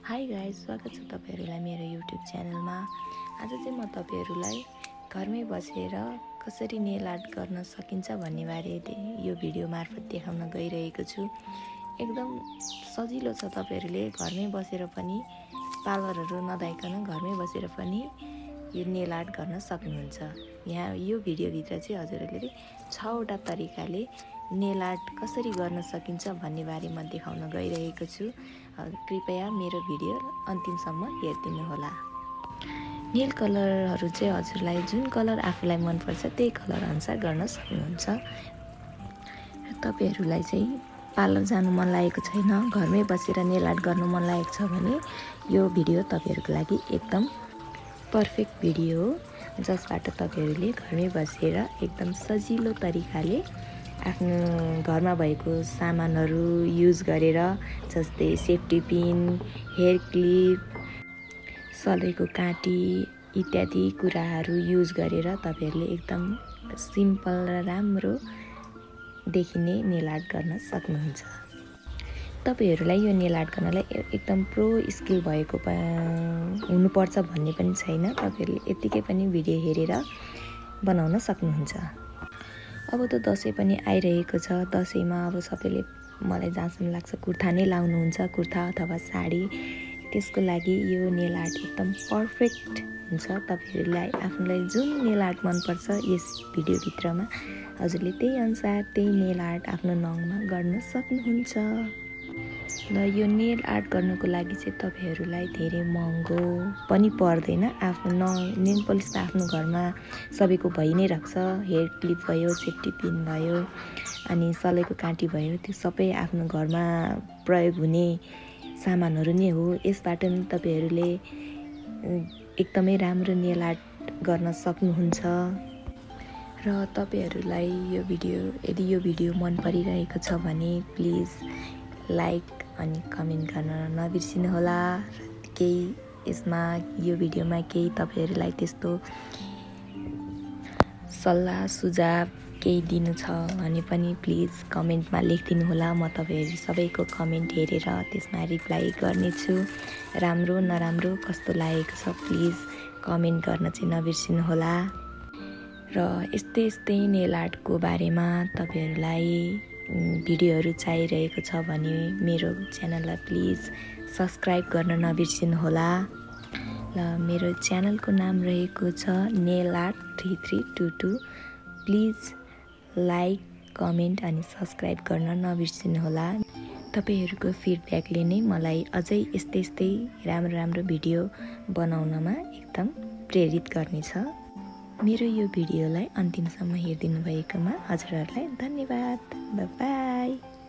Hi guys, स्वागत छ तपाईहरुलाई मेरो युट्युब च्यानलमा। आज चाहिँ म तपाईहरुलाई घरमै बसेर कसरी नेल आर्ट गर्न सकिन्छ भन्ने बारे यो भिडियो मार्फत देखाउन गइरहेको छु। एकदम सजिलो छ, तपाईहरुले घरमै बसेर पनि पार्लरहरु नदाइकन घरमै बसेर पनि यो नेल आर्ट गर्न सक्नुहुन्छ। यहाँ यो भिडियो भित्र चाहिँ हजुरहरुले 6 वटा तरिकाले नेल आर्ट कसरी गर्न सकिन्छ भन्ने बारे म देखाउन गइरहेको छु। कृपया मेरो भिडियो अन्तिमसम्म हेरिदिनु होला। नेल कलरहरु चाहिँ हजुरलाई जुन कलर आफूलाई मन पर्छ त्यही कलर अनुसार गर्न सक्नुहुन्छ। तपाईहरुलाई चाहिँ पार्लर जानु मन लागेको छैन, घरमै बसेर नेल आर्ट गर्न मन लागेको छ भने यो भिडियो तपाईहरुको लागि एकदम पर्फेक्ट भिडियो हो, जसबाट तपाईहरुले घरमै बसेर एकदम सजिलो तरिकाले आफ्नो घरमा भएको सामानहरु युज गरेर, जस्तै सेफ्टी पिन, हेयर क्लिप, सलेको काँटी इत्यादि कुराहरु युज गरेर तपाईहरुले एकदम सिम्पल र राम्रो देखिने नेल आर्ट गर्न सक्नुहुन्छ। तपाईहरुलाई यो नेल आर्ट गर्नलाई एकदम प्रो स्किल भएको हुनुपर्छ भन्ने पनि छैन। तपाईहरुले यतिकै पनि भिडियो हेरेर बनाउन सक्नुहुन्छ। अब त दशैं पनि आइरहेको छ। दशैंमा अब सबैले मलाई जहाँसम्म लाग्छ कुर्ता नै लाउनुहुन्छ, कुर्ता अथवा साडी। त्यसको लागि यो नेल आर्ट एकदम पर्फेक्ट हुन्छ। तपाईहरुलाई आफूलाई जुन नेल आर्ट मन पर्छ यस भिडियो भित्रमा हजुरले त्यही अनुसार त्यही नेल आर्ट आफ्नो नङमा गर्न सक्नुहुन्छ। र यो नेल आर्ट गर्नको लागि चाहिँ तपाईहरुलाई धेरै महँगो पनि पर्दैन। आफ्नो नेल पलिस त आफ्नो घरमा सबैको भइ नै राख्छ। हेयर क्लिप भयो, सेफ्टी पिन भयो, अनि सलेको काँटी भयो, त्यो सबै आफ्नो घरमा प्रयोग हुने सामानहरु नै हो। यसबाट नि तपाईहरुले एकदमै राम्रो नेल आर्ट गर्न सक्नुहुन्छ। र तपाईहरुलाई यदि यो भिडियो मन परिरहेको छ भने प्लिज लाइक अनि कमेन्ट गर्न नबिर्सिनु होला। यो भिडियोमा केही तपाईहरुलाई त्यस्तो सल्लाह सुझाव केही दिनु छ भने पनि प्लिज कमेन्टमा लेखिदिनु होला। म तपाईहरु सबैको कमेन्ट हेरेर त्यसमा रिप्लाई गर्नेछु। राम्रो नराम्रो कस्तो लागेको छ प्लिज कमेन्ट गर्न चाहिँ नबिर्सिनु होला। र यस्तै नेल आर्टको बारेमा तपाईहरुलाई भिडियोहरु चाहिरहेको छ भने मेरो च्यानललाई प्लिज सब्स्क्राइब गर्न नबिर्सिनु होला। र मेरो च्यानलको नाम रहेको छ nail art 3322। Please like, comment अनि सब्स्क्राइब गर्न नबिर्सिनु होला। तपाईहरुको फिडब्याकले नै मलाई अझै यस्तै राम्रो भिडियो बनाउनमा एकदम प्रेरित गर्नेछ। मेरो यो भिडियोलाई अन्तिमसम्म हेरिदिनु भएकोमा हजुरहरुलाई धन्यवाद। Bye bye.